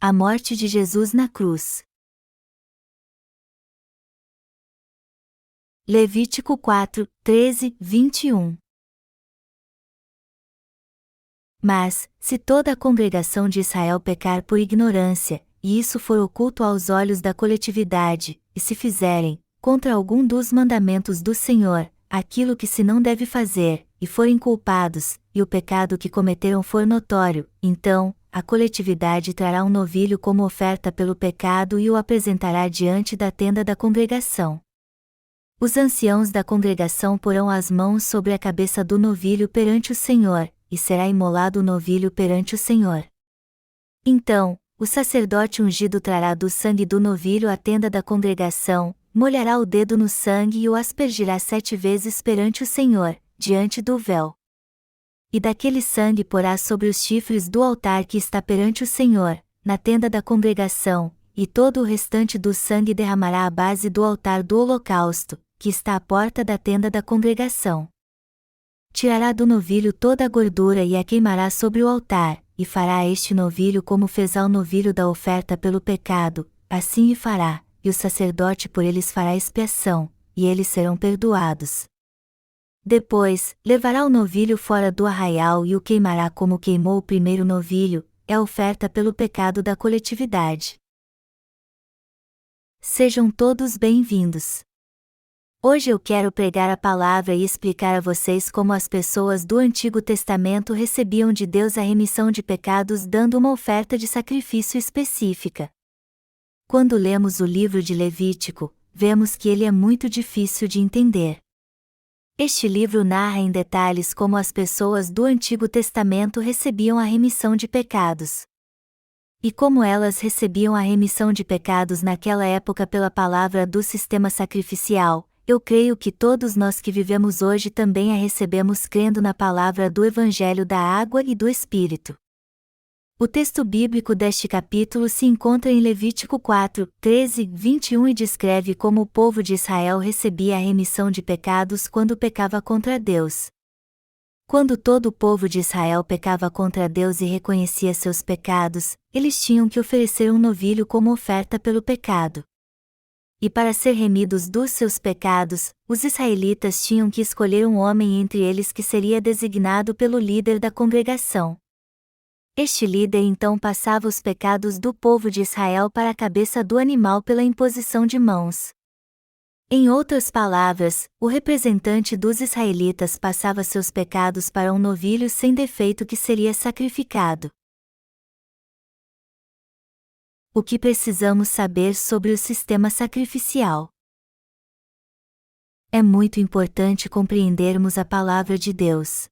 A morte de Jesus na cruz. Levítico 4, 13, 21. Mas, se toda a congregação de Israel pecar por ignorância, e isso for oculto aos olhos da coletividade, e se fizerem, contra algum dos mandamentos do Senhor, aquilo que se não deve fazer, e forem culpados, e o pecado que cometeram for notório, então, a coletividade trará um novilho como oferta pelo pecado e o apresentará diante da tenda da congregação. Os anciãos da congregação porão as mãos sobre a cabeça do novilho perante o Senhor, e será imolado o novilho perante o Senhor. Então, o sacerdote ungido trará do sangue do novilho à tenda da congregação, molhará o dedo no sangue e o aspergirá 7 vezes perante o Senhor, diante do véu. E daquele sangue porá sobre os chifres do altar que está perante o Senhor, na tenda da congregação, e todo o restante do sangue derramará à base do altar do holocausto, que está à porta da tenda da congregação. Tirará do novilho toda a gordura e a queimará sobre o altar, e fará a este novilho como fez ao novilho da oferta pelo pecado, assim fará, e o sacerdote por eles fará expiação, e eles serão perdoados. Depois, levará o novilho fora do arraial e o queimará como queimou o primeiro novilho, é a oferta pelo pecado da coletividade. Sejam todos bem-vindos. Hoje eu quero pregar a palavra e explicar a vocês como as pessoas do Antigo Testamento recebiam de Deus a remissão de pecados dando uma oferta de sacrifício específica. Quando lemos o livro de Levítico, vemos que ele é muito difícil de entender. Este livro narra em detalhes como as pessoas do Antigo Testamento recebiam a remissão de pecados. E como elas recebiam a remissão de pecados naquela época pela palavra do sistema sacrificial, eu creio que todos nós que vivemos hoje também a recebemos crendo na palavra do Evangelho da Água e do Espírito. O texto bíblico deste capítulo se encontra em Levítico 4, 13, 21 e descreve como o povo de Israel recebia a remissão de pecados quando pecava contra Deus. Quando todo o povo de Israel pecava contra Deus e reconhecia seus pecados, eles tinham que oferecer um novilho como oferta pelo pecado. E para ser remidos dos seus pecados, os israelitas tinham que escolher um homem entre eles que seria designado pelo líder da congregação. Este líder então passava os pecados do povo de Israel para a cabeça do animal pela imposição de mãos. Em outras palavras, o representante dos israelitas passava seus pecados para um novilho sem defeito que seria sacrificado. O que precisamos saber sobre o sistema sacrificial? É muito importante compreendermos a palavra de Deus.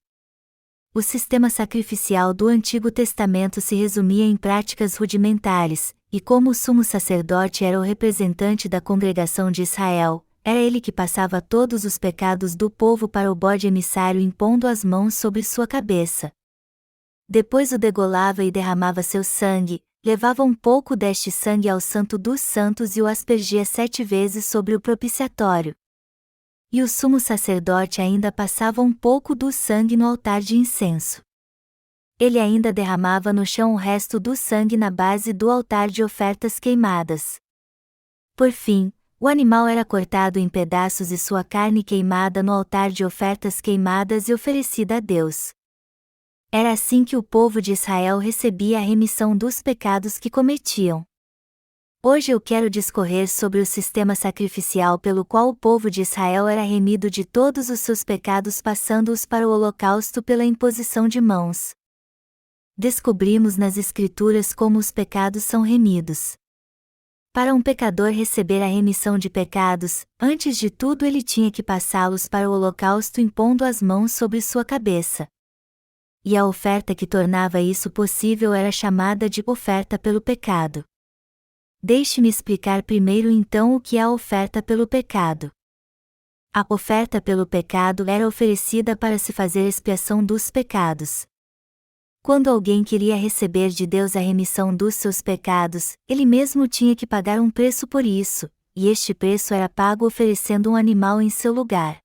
O sistema sacrificial do Antigo Testamento se resumia em práticas rudimentares, e como o sumo sacerdote era o representante da congregação de Israel, era ele que passava todos os pecados do povo para o bode emissário impondo as mãos sobre sua cabeça. Depois o degolava e derramava seu sangue, levava um pouco deste sangue ao Santo dos Santos e o aspergia 7 vezes sobre o propiciatório. E o sumo sacerdote ainda passava um pouco do sangue no altar de incenso. Ele ainda derramava no chão o resto do sangue na base do altar de ofertas queimadas. Por fim, o animal era cortado em pedaços e sua carne queimada no altar de ofertas queimadas e oferecida a Deus. Era assim que o povo de Israel recebia a remissão dos pecados que cometiam. Hoje eu quero discorrer sobre o sistema sacrificial pelo qual o povo de Israel era remido de todos os seus pecados passando-os para o holocausto pela imposição de mãos. Descobrimos nas Escrituras como os pecados são remidos. Para um pecador receber a remissão de pecados, antes de tudo ele tinha que passá-los para o holocausto impondo as mãos sobre sua cabeça. E a oferta que tornava isso possível era chamada de oferta pelo pecado. Deixe-me explicar primeiro então o que é a oferta pelo pecado. A oferta pelo pecado era oferecida para se fazer expiação dos pecados. Quando alguém queria receber de Deus a remissão dos seus pecados, ele mesmo tinha que pagar um preço por isso, e este preço era pago oferecendo um animal em seu lugar.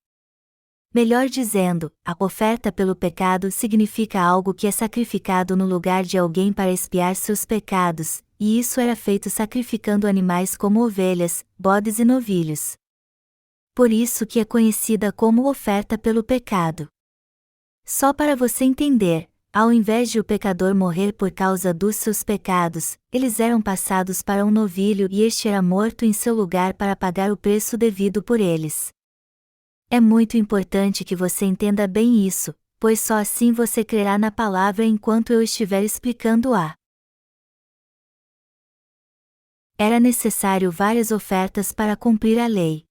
Melhor dizendo, a oferta pelo pecado significa algo que é sacrificado no lugar de alguém para expiar seus pecados, e isso era feito sacrificando animais como ovelhas, bodes e novilhos. Por isso que é conhecida como oferta pelo pecado. Só para você entender, ao invés de o pecador morrer por causa dos seus pecados, eles eram passados para um novilho e este era morto em seu lugar para pagar o preço devido por eles. É muito importante que você entenda bem isso, pois só assim você crerá na palavra enquanto eu estiver explicando-a. Era necessário várias ofertas para cumprir a lei.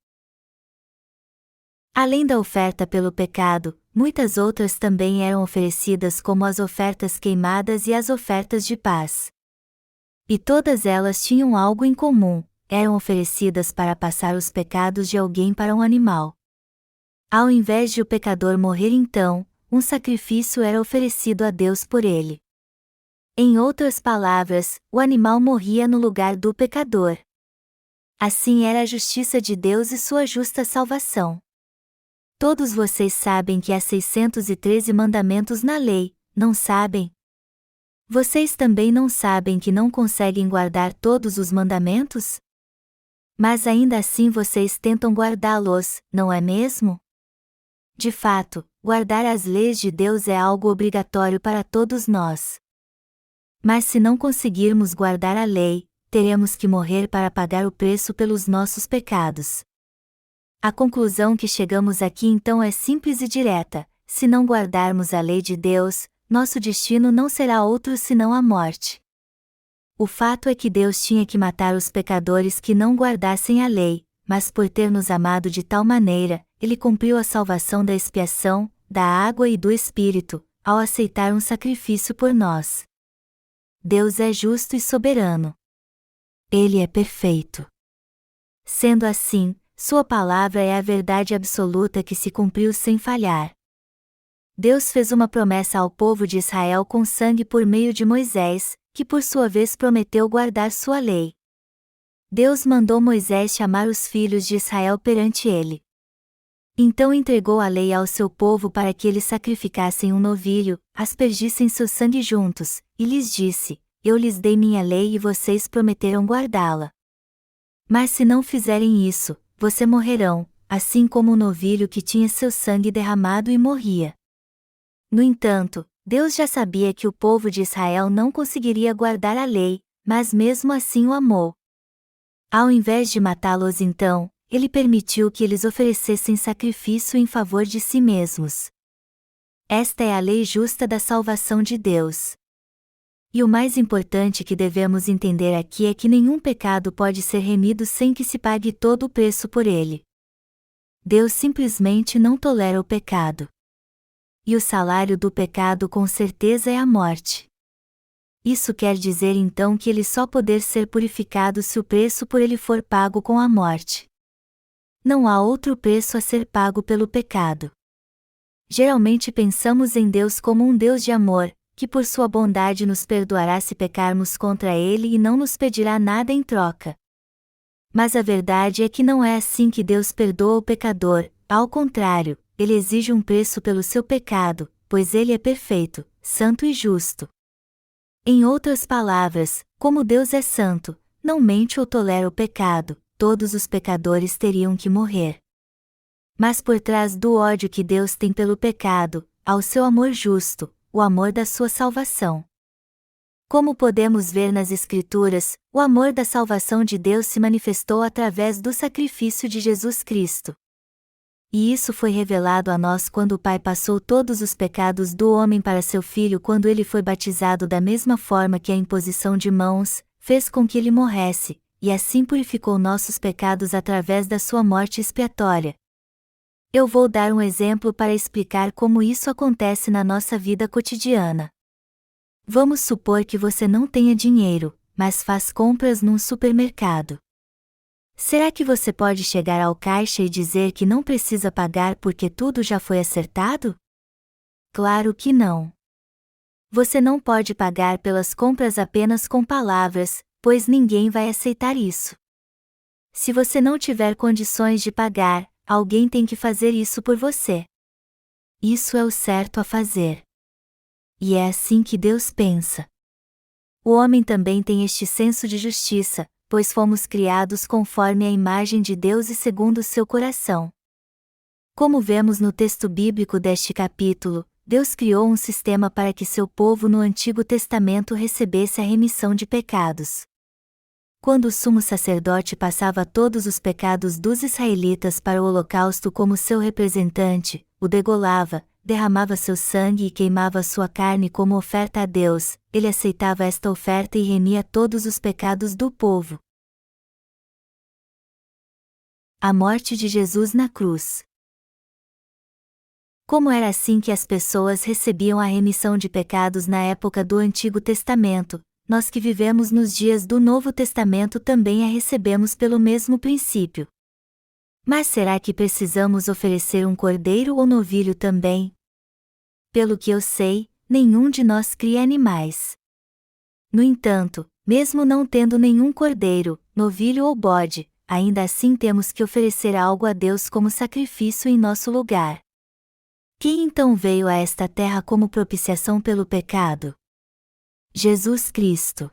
Além da oferta pelo pecado, muitas outras também eram oferecidas como as ofertas queimadas e as ofertas de paz. E todas elas tinham algo em comum, eram oferecidas para passar os pecados de alguém para um animal. Ao invés de o pecador morrer então, um sacrifício era oferecido a Deus por ele. Em outras palavras, o animal morria no lugar do pecador. Assim era a justiça de Deus e sua justa salvação. Todos vocês sabem que há 613 mandamentos na lei, não sabem? Vocês também não sabem que não conseguem guardar todos os mandamentos? Mas ainda assim vocês tentam guardá-los, não é mesmo? De fato, guardar as leis de Deus é algo obrigatório para todos nós. Mas se não conseguirmos guardar a lei, teremos que morrer para pagar o preço pelos nossos pecados. A conclusão que chegamos aqui então é simples e direta: se não guardarmos a lei de Deus, nosso destino não será outro senão a morte. O fato é que Deus tinha que matar os pecadores que não guardassem a lei, mas por ter nos amado de tal maneira, Ele cumpriu a salvação da expiação, da água e do Espírito, ao aceitar um sacrifício por nós. Deus é justo e soberano. Ele é perfeito. Sendo assim, Sua palavra é a verdade absoluta que se cumpriu sem falhar. Deus fez uma promessa ao povo de Israel com sangue por meio de Moisés, que por sua vez prometeu guardar sua lei. Deus mandou Moisés chamar os filhos de Israel perante ele. Então entregou a lei ao seu povo para que eles sacrificassem um novilho, aspergissem seu sangue juntos, e lhes disse: Eu lhes dei minha lei e vocês prometeram guardá-la. Mas se não fizerem isso, vocês morrerão, assim como o novilho que tinha seu sangue derramado e morria. No entanto, Deus já sabia que o povo de Israel não conseguiria guardar a lei, mas mesmo assim o amou. Ao invés de matá-los então, Ele permitiu que eles oferecessem sacrifício em favor de si mesmos. Esta é a lei justa da salvação de Deus. E o mais importante que devemos entender aqui é que nenhum pecado pode ser remido sem que se pague todo o preço por ele. Deus simplesmente não tolera o pecado. E o salário do pecado com certeza é a morte. Isso quer dizer então que ele só poder ser purificado se o preço por ele for pago com a morte. Não há outro preço a ser pago pelo pecado. Geralmente pensamos em Deus como um Deus de amor, que por sua bondade nos perdoará se pecarmos contra ele e não nos pedirá nada em troca. Mas a verdade é que não é assim que Deus perdoa o pecador, ao contrário, ele exige um preço pelo seu pecado, pois ele é perfeito, santo e justo. Em outras palavras, como Deus é santo, não mente ou tolera o pecado, todos os pecadores teriam que morrer. Mas por trás do ódio que Deus tem pelo pecado, há o seu amor justo, o amor da sua salvação. Como podemos ver nas Escrituras, o amor da salvação de Deus se manifestou através do sacrifício de Jesus Cristo. E isso foi revelado a nós quando o Pai passou todos os pecados do homem para seu Filho quando ele foi batizado da mesma forma que a imposição de mãos, fez com que ele morresse, e assim purificou nossos pecados através da sua morte expiatória. Eu vou dar um exemplo para explicar como isso acontece na nossa vida cotidiana. Vamos supor que você não tenha dinheiro, mas faz compras num supermercado. Será que você pode chegar ao caixa e dizer que não precisa pagar porque tudo já foi acertado? Claro que não. Você não pode pagar pelas compras apenas com palavras, pois ninguém vai aceitar isso. Se você não tiver condições de pagar, alguém tem que fazer isso por você. isso é o certo a fazer. E é assim que Deus pensa. O homem também tem este senso de justiça, pois fomos criados conforme a imagem de Deus e segundo o seu coração. Como vemos no texto bíblico deste capítulo, Deus criou um sistema para que seu povo no Antigo Testamento recebesse a remissão de pecados. Quando o sumo sacerdote passava todos os pecados dos israelitas para o holocausto como seu representante, o degolava, derramava seu sangue e queimava sua carne como oferta a Deus, ele aceitava esta oferta e remia todos os pecados do povo. A morte de Jesus na cruz. Como era assim que as pessoas recebiam a remissão de pecados na época do Antigo Testamento, nós que vivemos nos dias do Novo Testamento também a recebemos pelo mesmo princípio. Mas será que precisamos oferecer um cordeiro ou novilho também? Pelo que eu sei, nenhum de nós cria animais. No entanto, mesmo não tendo nenhum cordeiro, novilho ou bode, ainda assim temos que oferecer algo a Deus como sacrifício em nosso lugar. Quem então veio a esta terra como propiciação pelo pecado? Jesus Cristo.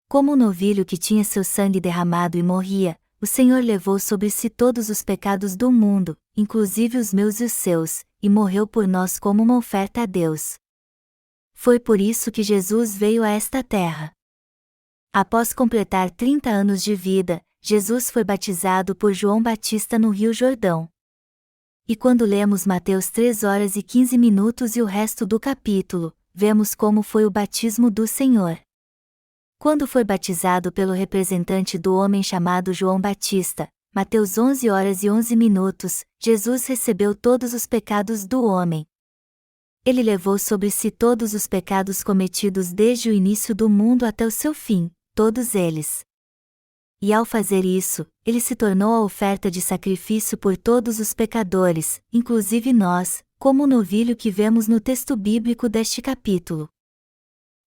Como o novilho que tinha seu sangue derramado e morria, o Senhor levou sobre si todos os pecados do mundo, inclusive os meus e os seus, e morreu por nós como uma oferta a Deus. Foi por isso que Jesus veio a esta terra. Após completar 30 anos de vida, Jesus foi batizado por João Batista no Rio Jordão. E quando lemos Mateus 3h15 e o resto do capítulo, vemos como foi o batismo do Senhor. Quando foi batizado pelo representante do homem chamado João Batista, Mateus 11h11, Jesus recebeu todos os pecados do homem. Ele levou sobre si todos os pecados cometidos desde o início do mundo até o seu fim, todos eles. E ao fazer isso, ele se tornou a oferta de sacrifício por todos os pecadores, inclusive nós, como o novilho que vemos no texto bíblico deste capítulo.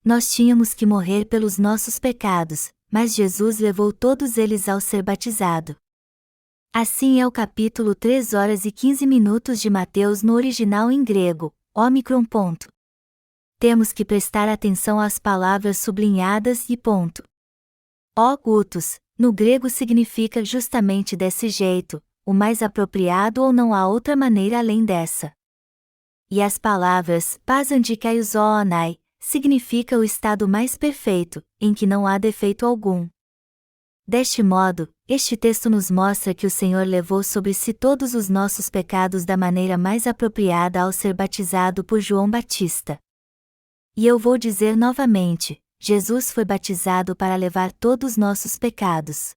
Nós tínhamos que morrer pelos nossos pecados, mas Jesus levou todos eles ao ser batizado. Assim é o capítulo 3h15 de Mateus no original em grego, Ômicron. Temos que prestar atenção às palavras sublinhadas e ponto. Gutos, no grego significa justamente desse jeito, o mais apropriado ou não há outra maneira além dessa. E as palavras pasandikaiosonai significa o estado mais perfeito, em que não há defeito algum. Deste modo, este texto nos mostra que o Senhor levou sobre si todos os nossos pecados da maneira mais apropriada ao ser batizado por João Batista. E eu vou dizer novamente, Jesus foi batizado para levar todos os nossos pecados.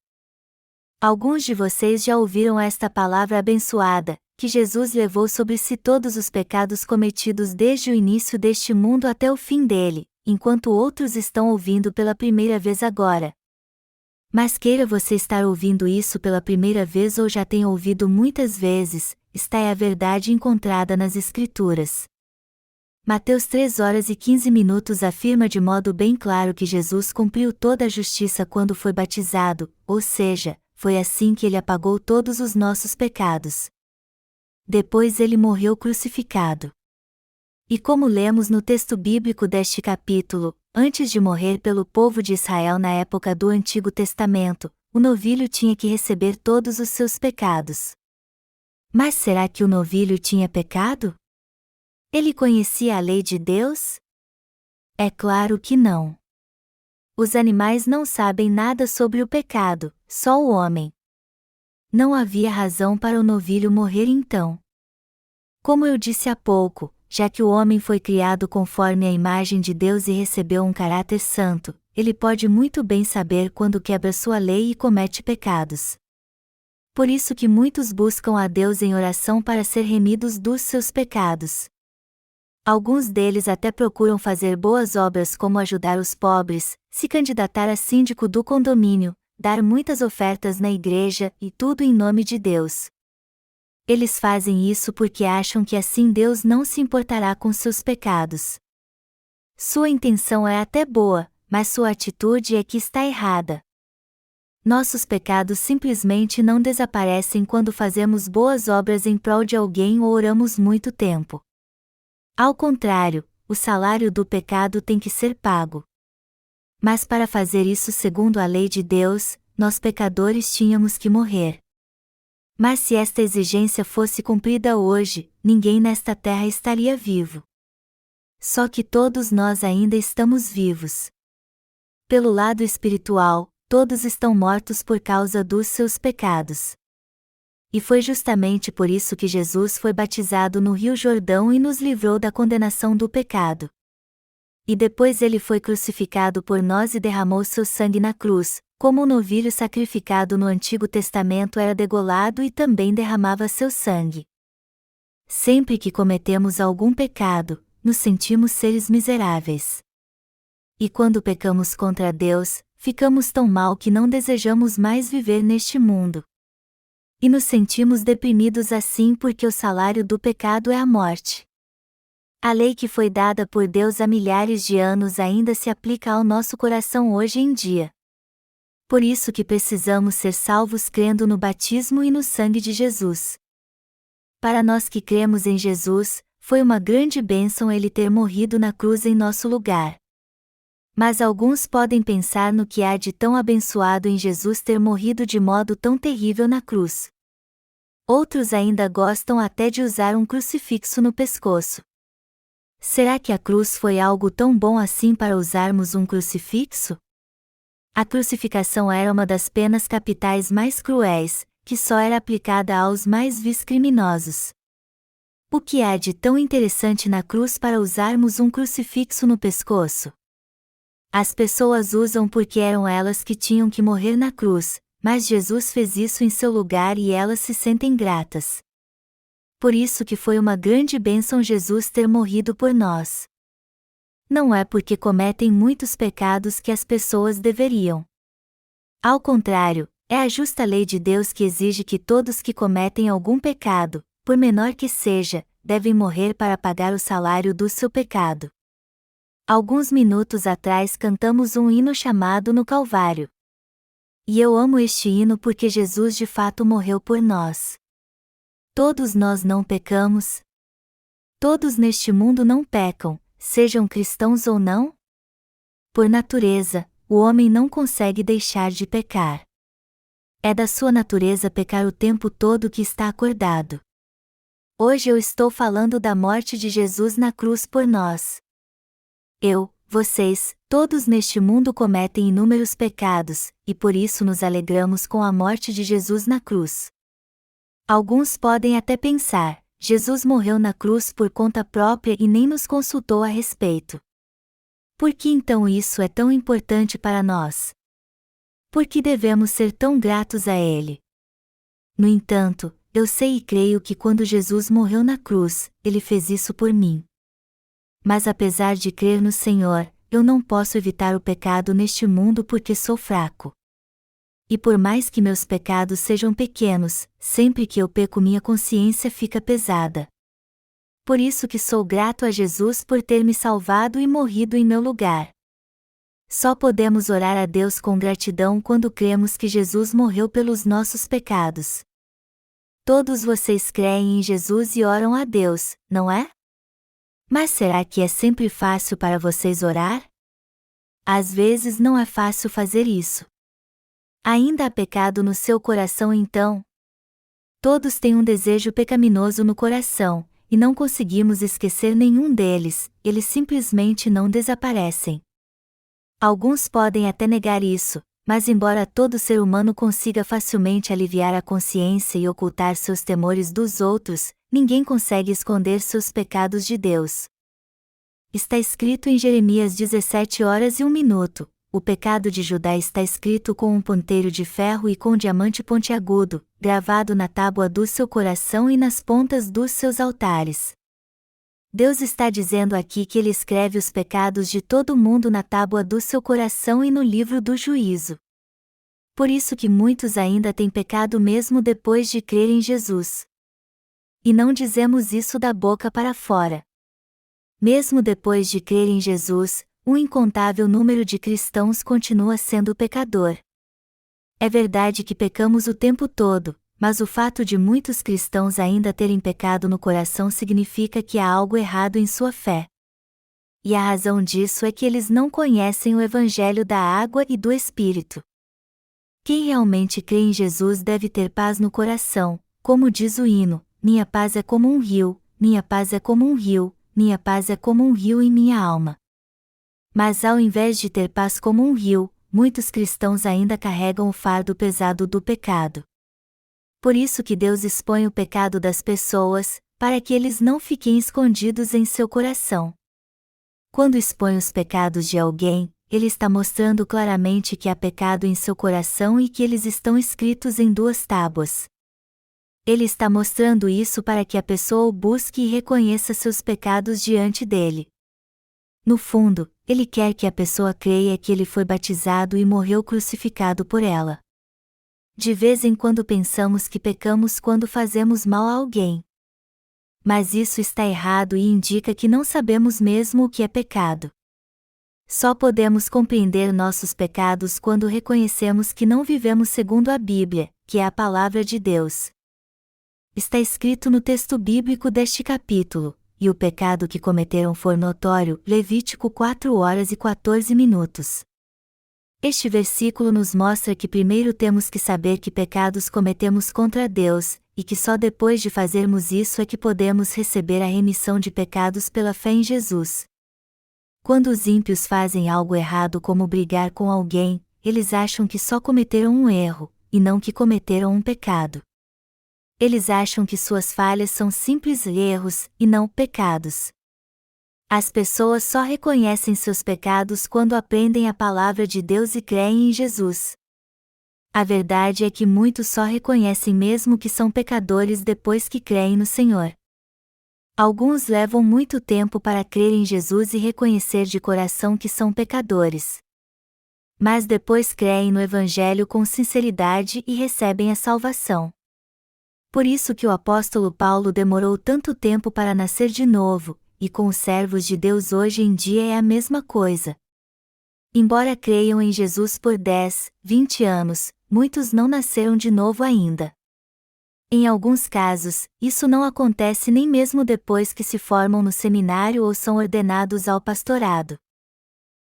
Alguns de vocês já ouviram esta palavra abençoada, que Jesus levou sobre si todos os pecados cometidos desde o início deste mundo até o fim dele, enquanto outros estão ouvindo pela primeira vez agora. Mas queira você estar ouvindo isso pela primeira vez ou já tenha ouvido muitas vezes, esta é a verdade encontrada nas Escrituras. Mateus 3h15 afirma de modo bem claro que Jesus cumpriu toda a justiça quando foi batizado, ou seja, foi assim que ele apagou todos os nossos pecados. Depois ele morreu crucificado. E como lemos no texto bíblico deste capítulo, antes de morrer pelo povo de Israel na época do Antigo Testamento, o novilho tinha que receber todos os seus pecados. Mas será que o novilho tinha pecado? Ele conhecia a lei de Deus? É claro que não. Os animais não sabem nada sobre o pecado, só o homem. Não havia razão para o novilho morrer então. Como eu disse há pouco, já que o homem foi criado conforme a imagem de Deus e recebeu um caráter santo, ele pode muito bem saber quando quebra sua lei e comete pecados. Por isso que muitos buscam a Deus em oração para ser remidos dos seus pecados. Alguns deles até procuram fazer boas obras como ajudar os pobres, se candidatar a síndico do condomínio, dar muitas ofertas na igreja e tudo em nome de Deus. Eles fazem isso porque acham que assim Deus não se importará com seus pecados. Sua intenção é até boa, mas sua atitude é que está errada. Nossos pecados simplesmente não desaparecem quando fazemos boas obras em prol de alguém ou oramos muito tempo. Ao contrário, o salário do pecado tem que ser pago. Mas para fazer isso segundo a lei de Deus, nós pecadores tínhamos que morrer. Mas se esta exigência fosse cumprida hoje, ninguém nesta terra estaria vivo. Só que todos nós ainda estamos vivos. Pelo lado espiritual, todos estão mortos por causa dos seus pecados. E foi justamente por isso que Jesus foi batizado no Rio Jordão e nos livrou da condenação do pecado. E depois ele foi crucificado por nós e derramou seu sangue na cruz, como o novilho sacrificado no Antigo Testamento era degolado e também derramava seu sangue. Sempre que cometemos algum pecado, nos sentimos seres miseráveis. E quando pecamos contra Deus, ficamos tão mal que não desejamos mais viver neste mundo. E nos sentimos deprimidos assim porque o salário do pecado é a morte. A lei que foi dada por Deus há milhares de anos ainda se aplica ao nosso coração hoje em dia. Por isso que precisamos ser salvos crendo no batismo e no sangue de Jesus. Para nós que cremos em Jesus, foi uma grande bênção ele ter morrido na cruz em nosso lugar. Mas alguns podem pensar no que há de tão abençoado em Jesus ter morrido de modo tão terrível na cruz. Outros ainda gostam até de usar um crucifixo no pescoço. Será que a cruz foi algo tão bom assim para usarmos um crucifixo? A crucificação era uma das penas capitais mais cruéis, que só era aplicada aos mais vis criminosos. O que há de tão interessante na cruz para usarmos um crucifixo no pescoço? As pessoas usam porque eram elas que tinham que morrer na cruz, mas Jesus fez isso em seu lugar e elas se sentem gratas. Por isso que foi uma grande bênção Jesus ter morrido por nós. Não é porque cometem muitos pecados que as pessoas deveriam. Ao contrário, é a justa lei de Deus que exige que todos que cometem algum pecado, por menor que seja, devem morrer para pagar o salário do seu pecado. Alguns minutos atrás cantamos um hino chamado No Calvário. E eu amo este hino porque Jesus de fato morreu por nós. Todos nós não pecamos? Todos neste mundo não pecam, sejam cristãos ou não? Por natureza, o homem não consegue deixar de pecar. É da sua natureza pecar o tempo todo que está acordado. Hoje eu estou falando da morte de Jesus na cruz por nós. Vocês, todos neste mundo cometem inúmeros pecados, e por isso nos alegramos com a morte de Jesus na cruz. Alguns podem até pensar, Jesus morreu na cruz por conta própria e nem nos consultou a respeito. Por que então isso é tão importante para nós? Por que devemos ser tão gratos a Ele? No entanto, eu sei e creio que quando Jesus morreu na cruz, Ele fez isso por mim. Mas apesar de crer no Senhor, eu não posso evitar o pecado neste mundo porque sou fraco. E por mais que meus pecados sejam pequenos, sempre que eu peco minha consciência fica pesada. Por isso que sou grato a Jesus por ter me salvado e morrido em meu lugar. Só podemos orar a Deus com gratidão quando cremos que Jesus morreu pelos nossos pecados. Todos vocês creem em Jesus e oram a Deus, não é? Mas será que é sempre fácil para vocês orar? Às vezes não é fácil fazer isso. Ainda há pecado no seu coração então? Todos têm um desejo pecaminoso no coração, e não conseguimos esquecer nenhum deles, eles simplesmente não desaparecem. Alguns podem até negar isso, mas embora todo ser humano consiga facilmente aliviar a consciência e ocultar seus temores dos outros, ninguém consegue esconder seus pecados de Deus. Está escrito em Jeremias 17h01, o pecado de Judá está escrito com um ponteiro de ferro e com diamante pontiagudo, gravado na tábua do seu coração e nas pontas dos seus altares. Deus está dizendo aqui que Ele escreve os pecados de todo mundo na tábua do seu coração e no livro do juízo. Por isso que muitos ainda têm pecado mesmo depois de crer em Jesus. E não dizemos isso da boca para fora. Mesmo depois de crer em Jesus, um incontável número de cristãos continua sendo pecador. É verdade que pecamos o tempo todo, Mas o fato de muitos cristãos ainda terem pecado no coração significa que há algo errado em sua fé. E a razão disso é que eles não conhecem o Evangelho da água e do Espírito. Quem realmente crê em Jesus deve ter paz no coração, como diz o hino: minha paz é como um rio, minha paz é como um rio, minha paz é como um rio em minha alma. Mas ao invés de ter paz como um rio, muitos cristãos ainda carregam o fardo pesado do pecado. Por isso que Deus expõe o pecado das pessoas, para que eles não fiquem escondidos em seu coração. Quando expõe os pecados de alguém, ele está mostrando claramente que há pecado em seu coração e que eles estão escritos em 2 tábuas. Ele está mostrando isso para que a pessoa o busque e reconheça seus pecados diante dele. No fundo, ele quer que a pessoa creia que ele foi batizado e morreu crucificado por ela. De vez em quando pensamos que pecamos quando fazemos mal a alguém. Mas isso está errado e indica que não sabemos mesmo o que é pecado. Só podemos compreender nossos pecados quando reconhecemos que não vivemos segundo a Bíblia, que é a palavra de Deus. Está escrito no texto bíblico deste capítulo: e o pecado que cometeram foi notório, Levítico 4h14. Este versículo nos mostra que primeiro temos que saber que pecados cometemos contra Deus, e que só depois de fazermos isso é que podemos receber a remissão de pecados pela fé em Jesus. Quando os ímpios fazem algo errado como brigar com alguém, eles acham que só cometeram um erro, e não que cometeram um pecado. Eles acham que suas falhas são simples erros, e não pecados. As pessoas só reconhecem seus pecados quando aprendem a palavra de Deus e creem em Jesus. A verdade é que muitos só reconhecem mesmo que são pecadores depois que creem no Senhor. Alguns levam muito tempo para crer em Jesus e reconhecer de coração que são pecadores. Mas depois creem no Evangelho com sinceridade e recebem a salvação. Por isso que o apóstolo Paulo demorou tanto tempo para nascer de novo, e com os servos de Deus hoje em dia é a mesma coisa. Embora creiam em Jesus por 10, 20 anos, muitos não nasceram de novo ainda. Em alguns casos, isso não acontece nem mesmo depois que se formam no seminário ou são ordenados ao pastorado.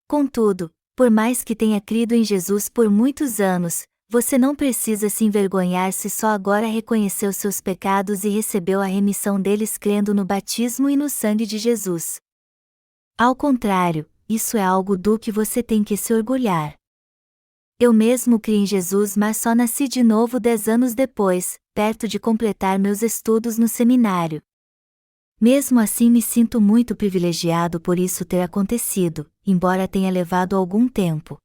Contudo, por mais que tenha crido em Jesus por muitos anos, você não precisa se envergonhar se só agora reconheceu seus pecados e recebeu a remissão deles crendo no batismo e no sangue de Jesus. Ao contrário, isso é algo do que você tem que se orgulhar. Eu mesmo criei em Jesus, mas só nasci de novo 10 anos depois, perto de completar meus estudos no seminário. Mesmo assim me sinto muito privilegiado por isso ter acontecido, embora tenha levado algum tempo.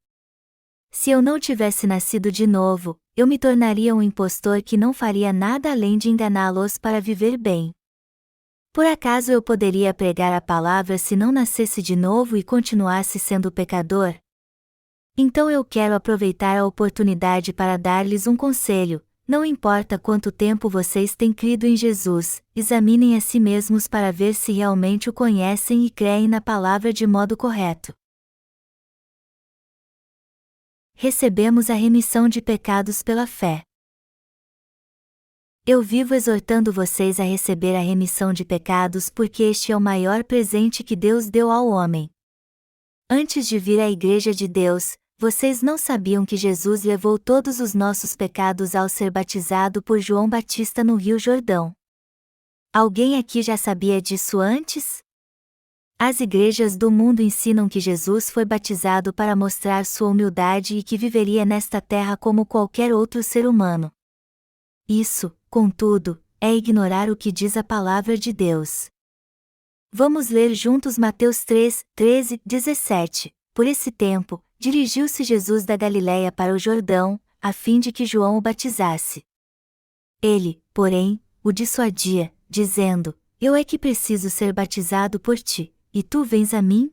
Se eu não tivesse nascido de novo, eu me tornaria um impostor que não faria nada além de enganá-los para viver bem. Por acaso eu poderia pregar a palavra se não nascesse de novo e continuasse sendo pecador? Então eu quero aproveitar a oportunidade para dar-lhes um conselho: não importa quanto tempo vocês têm crido em Jesus, examinem a si mesmos para ver se realmente o conhecem e creem na palavra de modo correto. Recebemos a remissão de pecados pela fé. Eu vivo exortando vocês a receber a remissão de pecados porque este é o maior presente que Deus deu ao homem. Antes de vir à Igreja de Deus, vocês não sabiam que Jesus levou todos os nossos pecados ao ser batizado por João Batista no Rio Jordão. Alguém aqui já sabia disso antes? As igrejas do mundo ensinam que Jesus foi batizado para mostrar sua humildade e que viveria nesta terra como qualquer outro ser humano. Isso, contudo, é ignorar o que diz a palavra de Deus. Vamos ler juntos Mateus 3, 13, 17. Por esse tempo, dirigiu-se Jesus da Galiléia para o Jordão, a fim de que João o batizasse. Ele, porém, o dissuadia, dizendo: Eu é que preciso ser batizado por ti, e tu vens a mim?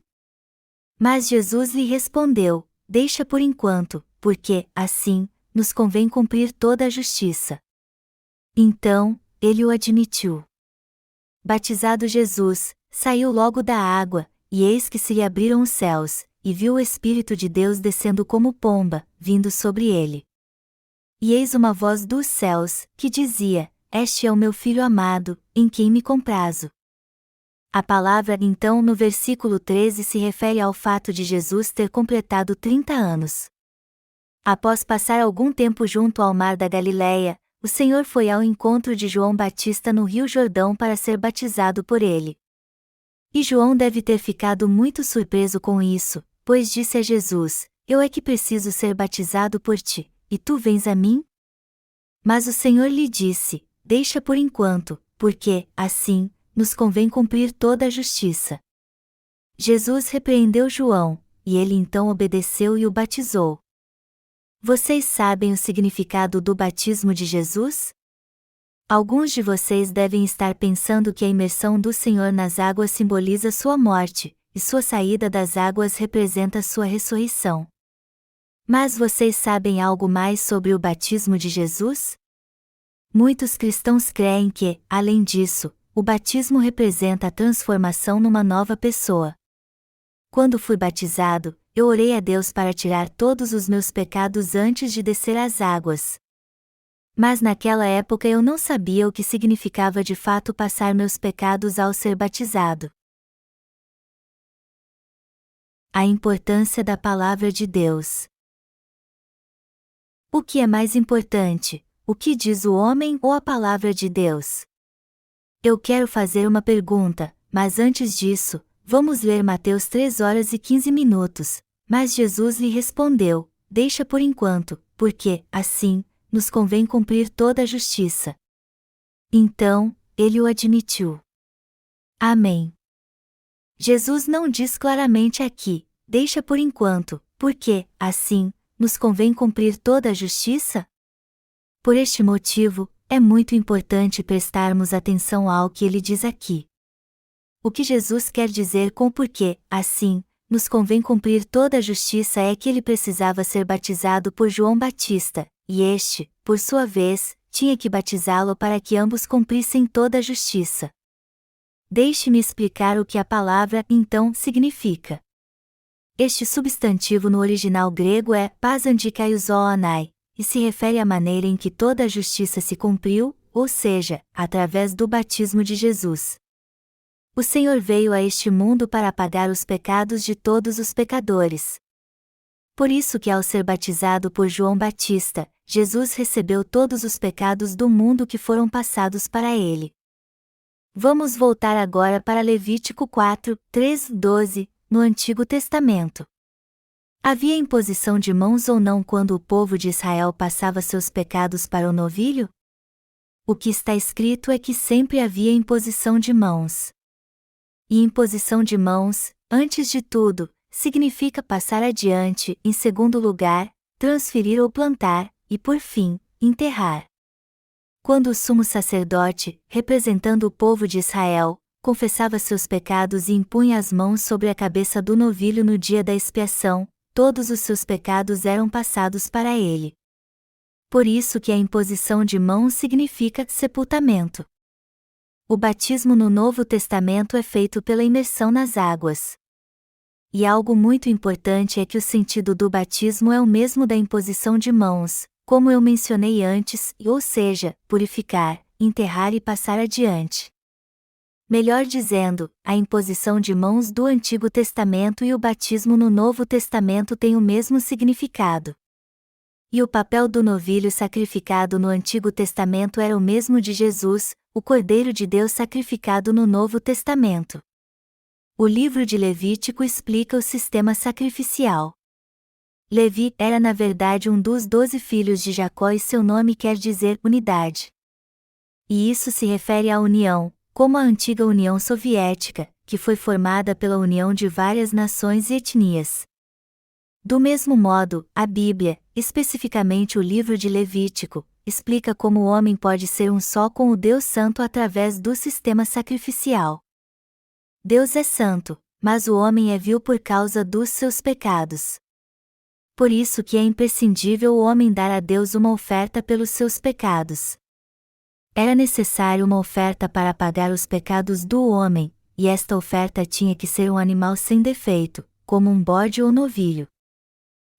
Mas Jesus lhe respondeu: Deixa por enquanto, porque, assim, nos convém cumprir toda a justiça. Então, ele o admitiu. Batizado Jesus, saiu logo da água, e eis que se lhe abriram os céus, e viu o Espírito de Deus descendo como pomba, vindo sobre ele. E eis uma voz dos céus, que dizia: Este é o meu Filho amado, em quem me comprazo. A palavra então no versículo 13 se refere ao fato de Jesus ter completado 30 anos. Após passar algum tempo junto ao mar da Galileia, o Senhor foi ao encontro de João Batista no Rio Jordão para ser batizado por ele. E João deve ter ficado muito surpreso com isso, pois disse a Jesus: Eu é que preciso ser batizado por ti, e tu vens a mim? Mas o Senhor lhe disse: Deixa por enquanto, porque, assim, nos convém cumprir toda a justiça. Jesus repreendeu João, e ele então obedeceu e o batizou. Vocês sabem o significado do batismo de Jesus? Alguns de vocês devem estar pensando que a imersão do Senhor nas águas simboliza sua morte, e sua saída das águas representa sua ressurreição. Mas vocês sabem algo mais sobre o batismo de Jesus? Muitos cristãos creem que, além disso, o batismo representa a transformação numa nova pessoa. Quando fui batizado, eu orei a Deus para tirar todos os meus pecados antes de descer às águas. Mas naquela época eu não sabia o que significava de fato passar meus pecados ao ser batizado. A importância da Palavra de Deus. O que é mais importante, o que diz o homem ou a Palavra de Deus? Eu quero fazer uma pergunta, mas antes disso, vamos ler Mateus 3:15. Mas Jesus lhe respondeu: Deixa por enquanto, porque, assim, nos convém cumprir toda a justiça. Então, ele o admitiu. Amém. Jesus não diz claramente aqui: Deixa por enquanto, porque, assim, nos convém cumprir toda a justiça? Por este motivo, é muito importante prestarmos atenção ao que ele diz aqui. O que Jesus quer dizer com porque, assim, nos convém cumprir toda a justiça é que ele precisava ser batizado por João Batista, e este, por sua vez, tinha que batizá-lo para que ambos cumprissem toda a justiça. Deixe-me explicar o que a palavra, então, significa. Este substantivo no original grego é pasandikaiosonai, e se refere à maneira em que toda a justiça se cumpriu, ou seja, através do batismo de Jesus. O Senhor veio a este mundo para apagar os pecados de todos os pecadores. Por isso que ao ser batizado por João Batista, Jesus recebeu todos os pecados do mundo que foram passados para ele. Vamos voltar agora para Levítico 4:3-12, no Antigo Testamento. Havia imposição de mãos ou não quando o povo de Israel passava seus pecados para o novilho? O que está escrito é que sempre havia imposição de mãos. E imposição de mãos, antes de tudo, significa passar adiante, em segundo lugar, transferir ou plantar, e por fim, enterrar. Quando o sumo sacerdote, representando o povo de Israel, confessava seus pecados e impunha as mãos sobre a cabeça do novilho no dia da expiação, todos os seus pecados eram passados para ele. Por isso que a imposição de mãos significa sepultamento. O batismo no Novo Testamento é feito pela imersão nas águas. E algo muito importante é que o sentido do batismo é o mesmo da imposição de mãos, como eu mencionei antes, ou seja, purificar, enterrar e passar adiante. Melhor dizendo, a imposição de mãos do Antigo Testamento e o batismo no Novo Testamento têm o mesmo significado. E o papel do novilho sacrificado no Antigo Testamento era o mesmo de Jesus, o Cordeiro de Deus sacrificado no Novo Testamento. O livro de Levítico explica o sistema sacrificial. Levi era na verdade um dos 12 filhos de Jacó e seu nome quer dizer unidade. E isso se refere à união, como a antiga União Soviética, que foi formada pela união de várias nações e etnias. Do mesmo modo, a Bíblia, especificamente o livro de Levítico, explica como o homem pode ser um só com o Deus Santo através do sistema sacrificial. Deus é santo, mas o homem é vil por causa dos seus pecados. Por isso que é imprescindível o homem dar a Deus uma oferta pelos seus pecados. Era necessário uma oferta para apagar os pecados do homem, e esta oferta tinha que ser um animal sem defeito, como um bode ou novilho.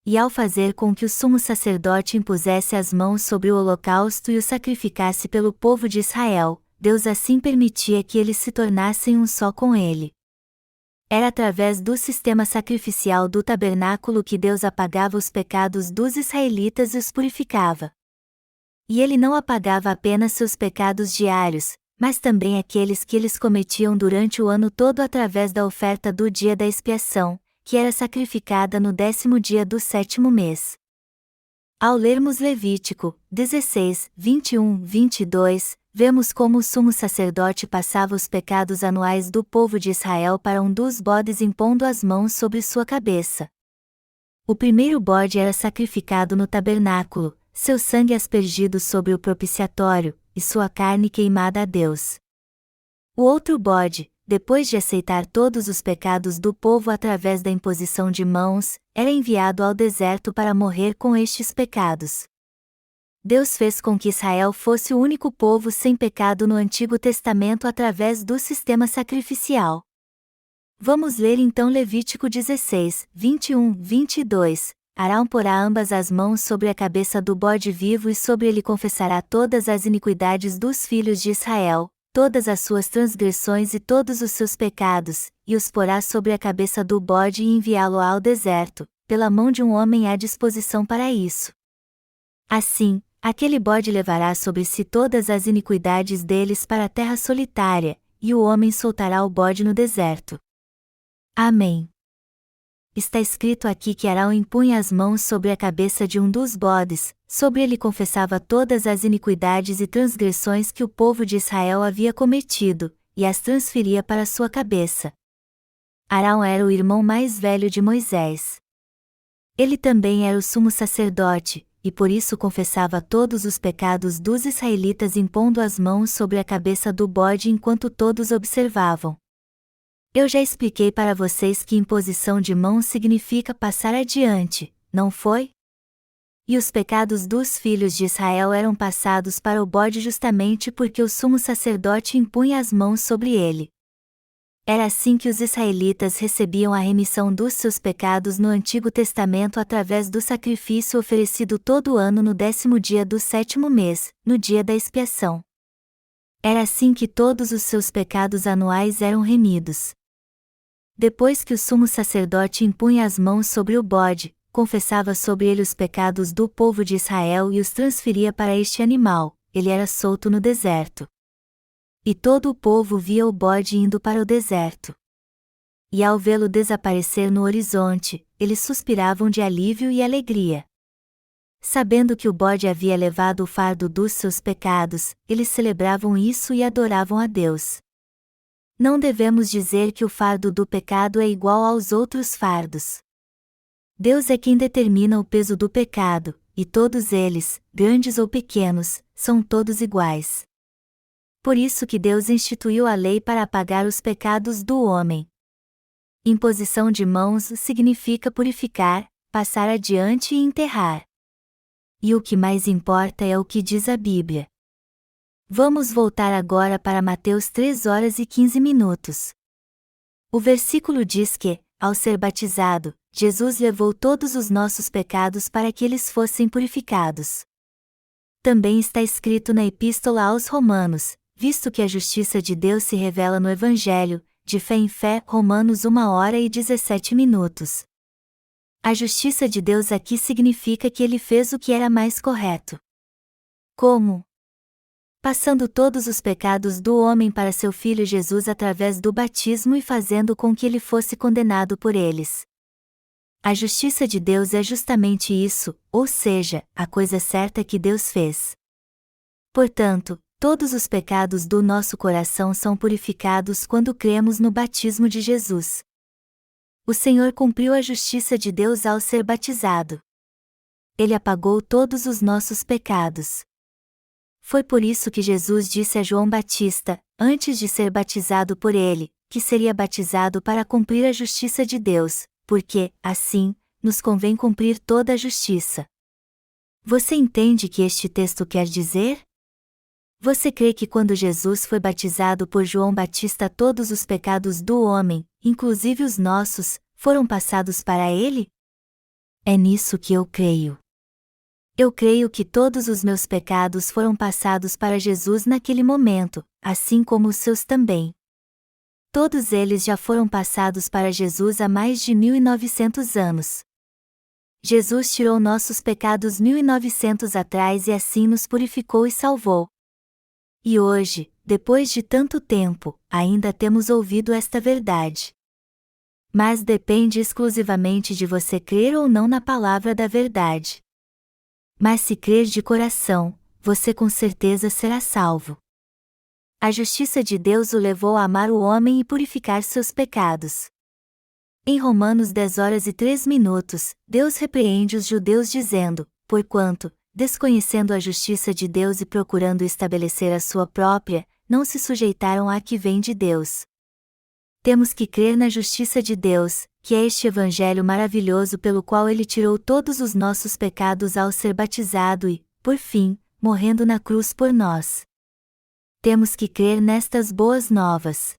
e ao fazer com que o sumo sacerdote impusesse as mãos sobre o holocausto e o sacrificasse pelo povo de Israel, Deus assim permitia que eles se tornassem um só com ele. Era através do sistema sacrificial do tabernáculo que Deus apagava os pecados dos israelitas e os purificava. E ele não apagava apenas seus pecados diários, mas também aqueles que eles cometiam durante o ano todo através da oferta do dia da expiação, que era sacrificada no 10º dia do 7º mês. Ao lermos Levítico 16, 21, 22, vemos como o sumo sacerdote passava os pecados anuais do povo de Israel para um dos bodes impondo as mãos sobre sua cabeça. O primeiro bode era sacrificado no tabernáculo, seu sangue aspergido sobre o propiciatório, e sua carne queimada a Deus. O outro bode, depois de aceitar todos os pecados do povo através da imposição de mãos, era enviado ao deserto para morrer com estes pecados. Deus fez com que Israel fosse o único povo sem pecado no Antigo Testamento através do sistema sacrificial. Vamos ler então Levítico 16, 21, 22. Arão porá ambas as mãos sobre a cabeça do bode vivo e sobre ele confessará todas as iniquidades dos filhos de Israel, todas as suas transgressões e todos os seus pecados, e os porá sobre a cabeça do bode e enviá-lo ao deserto, pela mão de um homem à disposição para isso. Assim, aquele bode levará sobre si todas as iniquidades deles para a terra solitária, e o homem soltará o bode no deserto. Amém. Está escrito aqui que Arão impunha as mãos sobre a cabeça de um dos bodes, sobre ele confessava todas as iniquidades e transgressões que o povo de Israel havia cometido, e as transferia para sua cabeça. Arão era o irmão mais velho de Moisés. Ele também era o sumo sacerdote, e por isso confessava todos os pecados dos israelitas impondo as mãos sobre a cabeça do bode enquanto todos observavam. Eu já expliquei para vocês que imposição de mãos significa passar adiante, não foi? E os pecados dos filhos de Israel eram passados para o bode justamente porque o sumo sacerdote impunha as mãos sobre ele. Era assim que os israelitas recebiam a remissão dos seus pecados no Antigo Testamento através do sacrifício oferecido todo ano no 10º dia do 7º mês, no dia da expiação. Era assim que todos os seus pecados anuais eram remidos. Depois que o sumo sacerdote impunha as mãos sobre o bode, confessava sobre ele os pecados do povo de Israel e os transferia para este animal, ele era solto no deserto. E todo o povo via o bode indo para o deserto. E ao vê-lo desaparecer no horizonte, eles suspiravam de alívio e alegria. Sabendo que o bode havia levado o fardo dos seus pecados, eles celebravam isso e adoravam a Deus. Não devemos dizer que o fardo do pecado é igual aos outros fardos. Deus é quem determina o peso do pecado, e todos eles, grandes ou pequenos, são todos iguais. Por isso que Deus instituiu a lei para apagar os pecados do homem. Imposição de mãos significa purificar, passar adiante e enterrar. E o que mais importa é o que diz a Bíblia. Vamos voltar agora para Mateus 3h15. O versículo diz que, ao ser batizado, Jesus levou todos os nossos pecados para que eles fossem purificados. Também está escrito na Epístola aos Romanos, visto que a justiça de Deus se revela no Evangelho, de fé em fé, Romanos 1h17. A justiça de Deus aqui significa que ele fez o que era mais correto. Como? Passando todos os pecados do homem para seu Filho Jesus através do batismo e fazendo com que ele fosse condenado por eles. A justiça de Deus é justamente isso, ou seja, a coisa certa que Deus fez. Portanto, todos os pecados do nosso coração são purificados quando cremos no batismo de Jesus. O Senhor cumpriu a justiça de Deus ao ser batizado. Ele apagou todos os nossos pecados. Foi por isso que Jesus disse a João Batista, antes de ser batizado por ele, que seria batizado para cumprir a justiça de Deus, porque, assim, nos convém cumprir toda a justiça. Você entende o que este texto quer dizer? Você crê que quando Jesus foi batizado por João Batista todos os pecados do homem, inclusive os nossos, foram passados para ele? É nisso que eu creio. Eu creio que todos os meus pecados foram passados para Jesus naquele momento, assim como os seus também. Todos eles já foram passados para Jesus há mais de 1900 anos. Jesus tirou nossos pecados 1900 atrás e assim nos purificou e salvou. E hoje, depois de tanto tempo, ainda temos ouvido esta verdade. Mas depende exclusivamente de você crer ou não na palavra da verdade. Mas se crer de coração, você com certeza será salvo. A justiça de Deus o levou a amar o homem e purificar seus pecados. Em Romanos 10:03, Deus repreende os judeus dizendo: porquanto, desconhecendo a justiça de Deus e procurando estabelecer a sua própria, não se sujeitaram à que vem de Deus. Temos que crer na justiça de Deus, que é este evangelho maravilhoso pelo qual ele tirou todos os nossos pecados ao ser batizado e, por fim, morrendo na cruz por nós. Temos que crer nestas boas novas.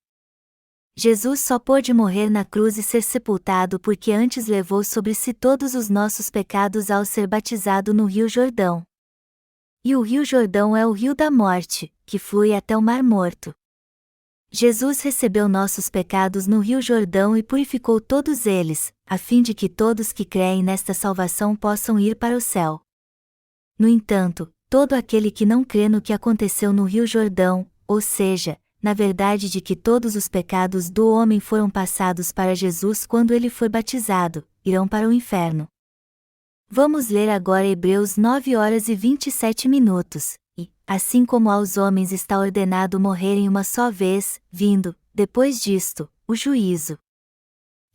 Jesus só pôde morrer na cruz e ser sepultado porque antes levou sobre si todos os nossos pecados ao ser batizado no Rio Jordão. E o Rio Jordão é o rio da morte, que flui até o Mar Morto. Jesus recebeu nossos pecados no Rio Jordão e purificou todos eles, a fim de que todos que creem nesta salvação possam ir para o céu. No entanto, todo aquele que não crê no que aconteceu no Rio Jordão, ou seja, na verdade de que todos os pecados do homem foram passados para Jesus quando ele foi batizado, irão para o inferno. Vamos ler agora Hebreus 9:27. E, assim como aos homens está ordenado morrerem uma só vez, vindo, depois disto, o juízo.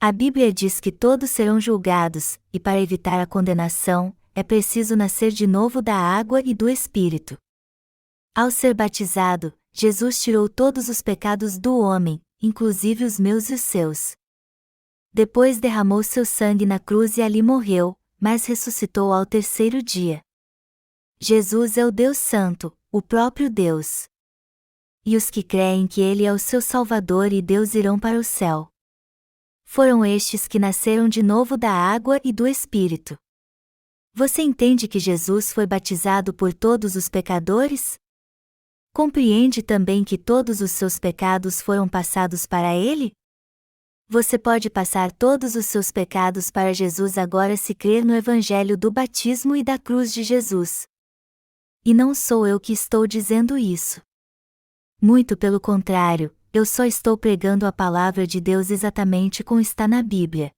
A Bíblia diz que todos serão julgados, e para evitar a condenação, é preciso nascer de novo da água e do Espírito. Ao ser batizado, Jesus tirou todos os pecados do homem, inclusive os meus e os seus. Depois derramou seu sangue na cruz e ali morreu, mas ressuscitou ao terceiro dia. Jesus é o Deus Santo, o próprio Deus. E os que creem que Ele é o seu Salvador e Deus irão para o céu. Foram estes que nasceram de novo da água e do Espírito. Você entende que Jesus foi batizado por todos os pecadores? Compreende também que todos os seus pecados foram passados para Ele? Você pode passar todos os seus pecados para Jesus agora se crer no Evangelho do batismo e da cruz de Jesus. E não sou eu que estou dizendo isso. Muito pelo contrário, eu só estou pregando a palavra de Deus exatamente como está na Bíblia.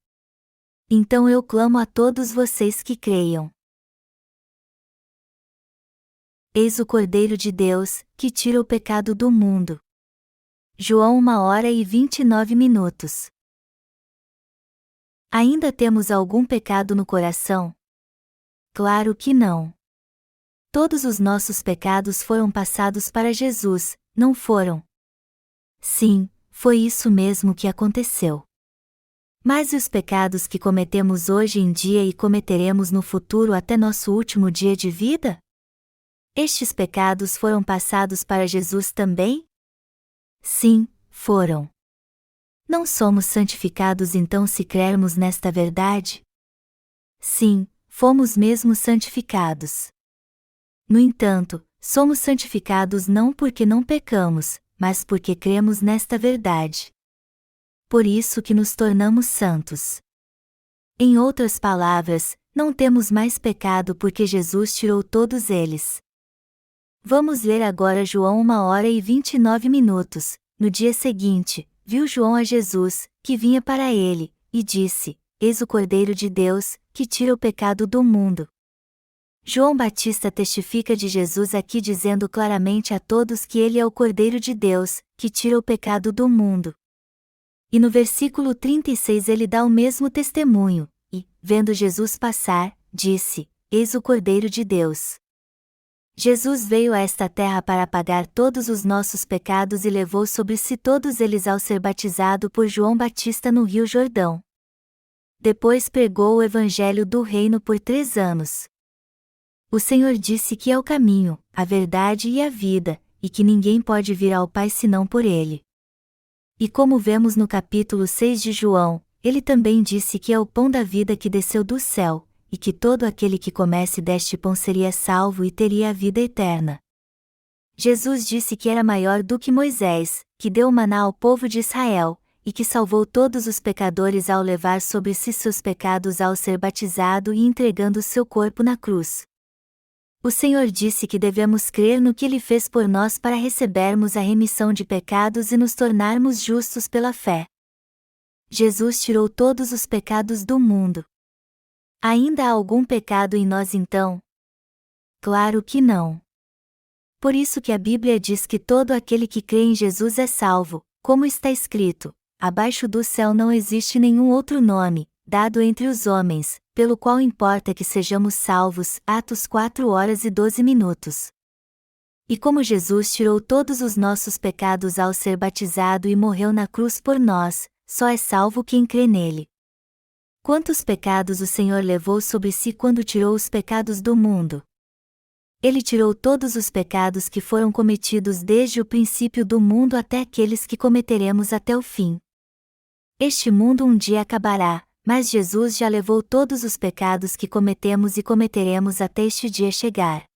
Então eu clamo a todos vocês que creiam. Eis o Cordeiro de Deus, que tira o pecado do mundo. João 1:29. Ainda temos algum pecado no coração? Claro que não. Todos os nossos pecados foram passados para Jesus, não foram? Sim, foi isso mesmo que aconteceu. Mas e os pecados que cometemos hoje em dia e cometeremos no futuro até nosso último dia de vida? Estes pecados foram passados para Jesus também? Sim, foram. Não somos santificados então se crermos nesta verdade? Sim, fomos mesmo santificados. No entanto, somos santificados não porque não pecamos, mas porque cremos nesta verdade. Por isso que nos tornamos santos. Em outras palavras, não temos mais pecado porque Jesus tirou todos eles. Vamos ler agora João 1:29. No dia seguinte, viu João a Jesus, que vinha para ele, e disse: Eis o Cordeiro de Deus, que tira o pecado do mundo. João Batista testifica de Jesus aqui dizendo claramente a todos que ele é o Cordeiro de Deus, que tira o pecado do mundo. E no versículo 36 ele dá o mesmo testemunho, e, vendo Jesus passar, disse: Eis o Cordeiro de Deus. Jesus veio a esta terra para pagar todos os nossos pecados e levou sobre si todos eles ao ser batizado por João Batista no Rio Jordão. Depois pregou o Evangelho do Reino por 3 anos. O Senhor disse que é o caminho, a verdade e a vida, e que ninguém pode vir ao Pai senão por Ele. E como vemos no capítulo 6 de João, Ele também disse que é o pão da vida que desceu do céu, e que todo aquele que comesse deste pão seria salvo e teria a vida eterna. Jesus disse que era maior do que Moisés, que deu o maná ao povo de Israel, e que salvou todos os pecadores ao levar sobre si seus pecados ao ser batizado e entregando seu corpo na cruz. O Senhor disse que devemos crer no que Ele fez por nós para recebermos a remissão de pecados e nos tornarmos justos pela fé. Jesus tirou todos os pecados do mundo. Ainda há algum pecado em nós então? Claro que não. Por isso que a Bíblia diz que todo aquele que crê em Jesus é salvo, como está escrito: abaixo do céu não existe nenhum outro nome, dado entre os homens, pelo qual importa que sejamos salvos. Atos 4h12. E como Jesus tirou todos os nossos pecados ao ser batizado e morreu na cruz por nós, só é salvo quem crê nele. Quantos pecados o Senhor levou sobre si quando tirou os pecados do mundo? Ele tirou todos os pecados que foram cometidos desde o princípio do mundo até aqueles que cometeremos até o fim. Este mundo um dia acabará, mas Jesus já levou todos os pecados que cometemos e cometeremos até este dia chegar.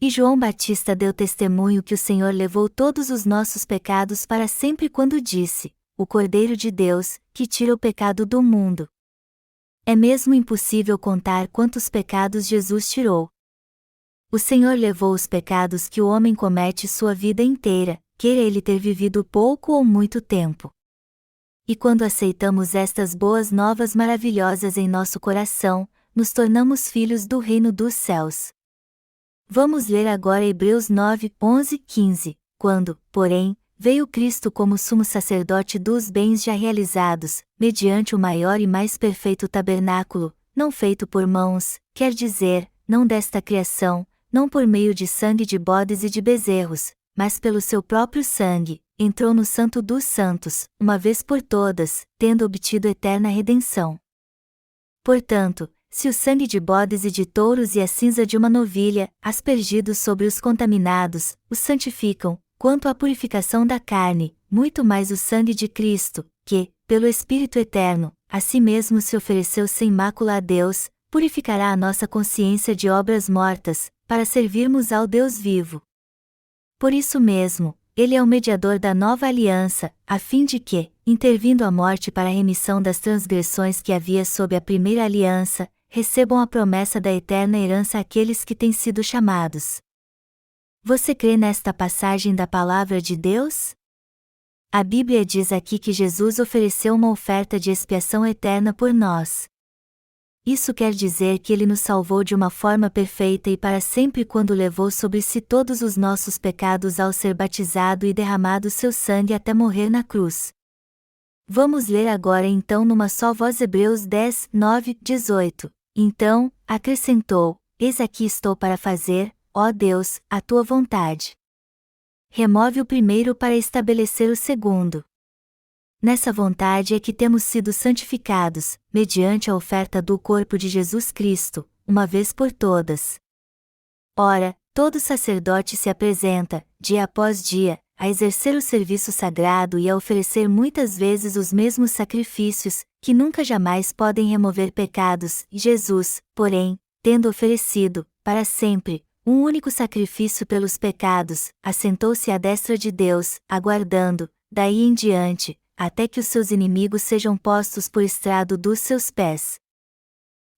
E João Batista deu testemunho que o Senhor levou todos os nossos pecados para sempre quando disse: o Cordeiro de Deus, que tira o pecado do mundo. É mesmo impossível contar quantos pecados Jesus tirou. O Senhor levou os pecados que o homem comete sua vida inteira, queira ele ter vivido pouco ou muito tempo. E quando aceitamos estas boas novas maravilhosas em nosso coração, nos tornamos filhos do reino dos céus. Vamos ler agora Hebreus 9:11-15, quando, porém, veio Cristo como sumo sacerdote dos bens já realizados, mediante o maior e mais perfeito tabernáculo, não feito por mãos, quer dizer, não desta criação, não por meio de sangue de bodes e de bezerros, mas pelo seu próprio sangue, entrou no Santo dos Santos, uma vez por todas, tendo obtido eterna redenção. Portanto, se o sangue de bodes e de touros e a cinza de uma novilha, aspergidos sobre os contaminados, os santificam, quanto à purificação da carne, muito mais o sangue de Cristo, que, pelo Espírito Eterno, a si mesmo se ofereceu sem mácula a Deus, purificará a nossa consciência de obras mortas, para servirmos ao Deus vivo. Por isso mesmo, Ele é o mediador da nova aliança, a fim de que, intervindo a morte para a remissão das transgressões que havia sob a primeira aliança, recebam a promessa da eterna herança aqueles que têm sido chamados. Você crê nesta passagem da palavra de Deus? A Bíblia diz aqui que Jesus ofereceu uma oferta de expiação eterna por nós. Isso quer dizer que Ele nos salvou de uma forma perfeita e para sempre quando levou sobre si todos os nossos pecados ao ser batizado e derramado seu sangue até morrer na cruz. Vamos ler agora então numa só voz Hebreus 10:9-18. Então, acrescentou: eis aqui estou para fazer, ó Deus, a tua vontade. Remove o primeiro para estabelecer o segundo. Nessa vontade é que temos sido santificados, mediante a oferta do corpo de Jesus Cristo, uma vez por todas. Ora, todo sacerdote se apresenta, dia após dia, a exercer o serviço sagrado e a oferecer muitas vezes os mesmos sacrifícios, que nunca jamais podem remover pecados, e Jesus, porém, tendo oferecido, para sempre, um único sacrifício pelos pecados, assentou-se à destra de Deus, aguardando, daí em diante, até que os seus inimigos sejam postos por estrado dos seus pés.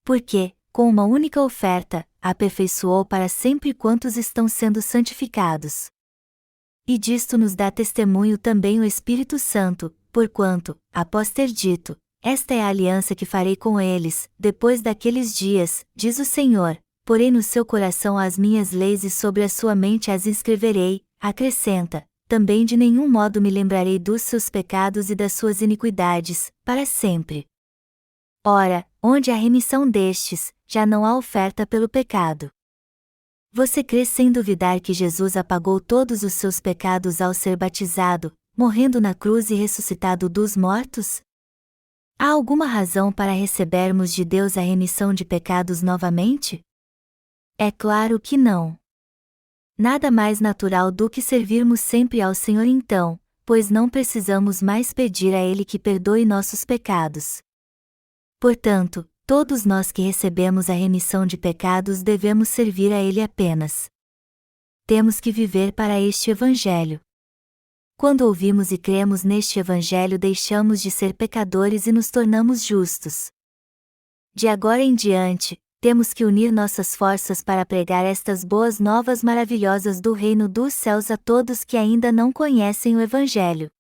Porque, com uma única oferta, aperfeiçoou para sempre quantos estão sendo santificados. E disto nos dá testemunho também o Espírito Santo, porquanto, após ter dito: esta é a aliança que farei com eles, depois daqueles dias, diz o Senhor, porei no seu coração as minhas leis e sobre a sua mente as inscreverei, acrescenta: também de nenhum modo me lembrarei dos seus pecados e das suas iniquidades, para sempre. Ora, onde há remissão destes, já não há oferta pelo pecado. Você crê sem duvidar que Jesus apagou todos os seus pecados ao ser batizado, morrendo na cruz e ressuscitado dos mortos? Há alguma razão para recebermos de Deus a remissão de pecados novamente? É claro que não. Nada mais natural do que servirmos sempre ao Senhor então, pois não precisamos mais pedir a Ele que perdoe nossos pecados. Portanto, Todos nós que recebemos a remissão de pecados devemos servir a Ele apenas. Temos que viver para este Evangelho. Quando ouvimos e cremos neste Evangelho, deixamos de ser pecadores e nos tornamos justos. De agora em diante, temos que unir nossas forças para pregar estas boas novas maravilhosas do reino dos céus a todos que ainda não conhecem o Evangelho.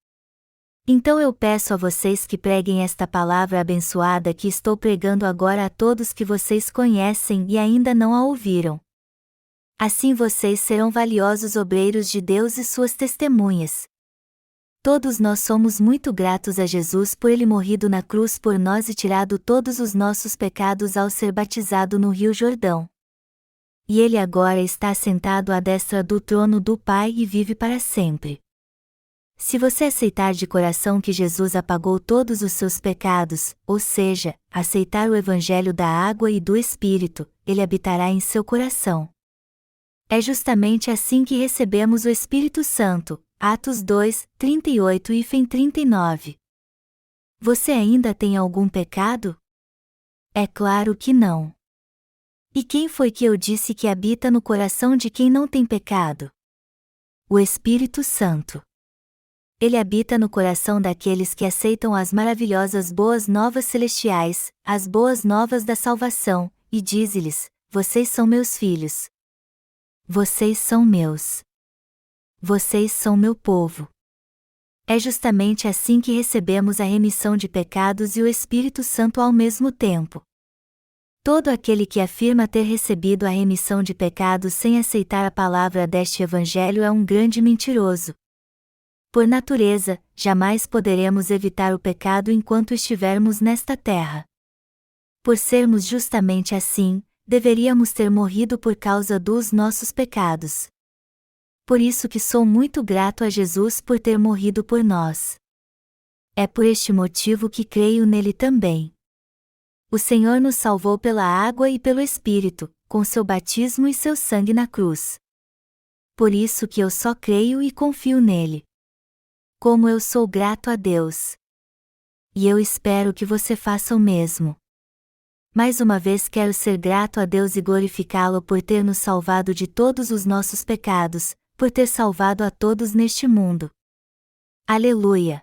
Então eu peço a vocês que preguem esta palavra abençoada que estou pregando agora a todos que vocês conhecem e ainda não a ouviram. Assim vocês serão valiosos obreiros de Deus e suas testemunhas. Todos nós somos muito gratos a Jesus por ele morrido na cruz por nós e tirado todos os nossos pecados ao ser batizado no Rio Jordão. E ele agora está sentado à destra do trono do Pai e vive para sempre. Se você aceitar de coração que Jesus apagou todos os seus pecados, ou seja, aceitar o Evangelho da água e do Espírito, ele habitará em seu coração. É justamente assim que recebemos o Espírito Santo, Atos 2, 38 e 39. Você ainda tem algum pecado? É claro que não. E quem foi que eu disse que habita no coração de quem não tem pecado? O Espírito Santo. Ele habita no coração daqueles que aceitam as maravilhosas boas novas celestiais, as boas novas da salvação, e diz-lhes: vocês são meus filhos. Vocês são meus. Vocês são meu povo. É justamente assim que recebemos a remissão de pecados e o Espírito Santo ao mesmo tempo. Todo aquele que afirma ter recebido a remissão de pecados sem aceitar a palavra deste Evangelho é um grande mentiroso. Por natureza, jamais poderemos evitar o pecado enquanto estivermos nesta terra. Por sermos justamente assim, deveríamos ter morrido por causa dos nossos pecados. Por isso que sou muito grato a Jesus por ter morrido por nós. É por este motivo que creio nele também. O Senhor nos salvou pela água e pelo Espírito, com seu batismo e seu sangue na cruz. Por isso que eu só creio e confio nele. Como eu sou grato a Deus. E eu espero que você faça o mesmo. Mais uma vez quero ser grato a Deus e glorificá-lo por ter nos salvado de todos os nossos pecados, por ter salvado a todos neste mundo. Aleluia!